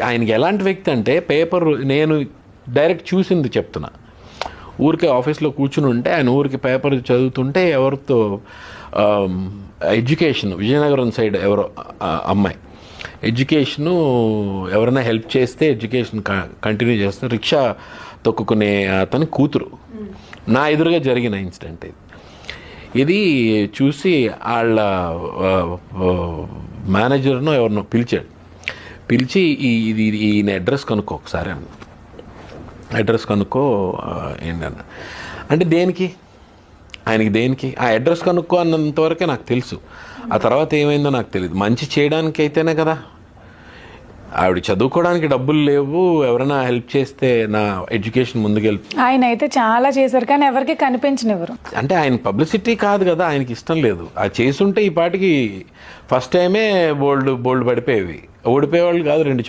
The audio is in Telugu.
ఆయనకి ఎలాంటి వ్యక్తి అంటే పేపర్ నేను డైరెక్ట్ చూసింది చెప్తున్నా. ఊరికే ఆఫీస్లో కూర్చుని ఉంటే ఆయన ఊరికి పేపర్ చదువుతుంటే ఎవరితో ఎడ్యుకేషన్ విజయనగరం సైడ్ ఎవరో అమ్మాయి ఎడ్యుకేషను ఎవరైనా హెల్ప్ చేస్తే ఎడ్యుకేషన్ కంటిన్యూ చేస్తే రిక్షా తొక్కుకునే అతని కూతురు. నా ఎదురుగా జరిగిన ఇన్సిడెంట్ ఇది చూసి వాళ్ళ మేనేజర్ను ఎవరినో పిలిచి ఈయన అడ్రస్ కనుక్కో ఒకసారి అన్న. అడ్రస్ కనుక్కో ఏంటన్న అంటే దేనికి ఆ అడ్రస్ కనుక్కో అన్నంతవరకే నాకు తెలుసు. ఆ తర్వాత ఏమైందో నాకు తెలియదు. మంచి చేయడానికి అయితేనే కదా. ఆవిడ చదువుకోవడానికి డబ్బులు లేవు, ఎవరైనా హెల్ప్ చేస్తే నా ఎడ్యుకేషన్ ముందుకెళ్తుంది. ఆయన అయితే చాలా చేశారు కానీ ఎవరికి కనిపించనివ్వరు. అంటే ఆయన పబ్లిసిటీ కాదు కదా, ఆయనకి ఇష్టం లేదు. అది చేసుంటే ఈ పాటికి ఫస్ట్ టైమే బోల్డ్ పడిపోయేవి. ఓడిపోయేవాళ్ళు కాదు, 2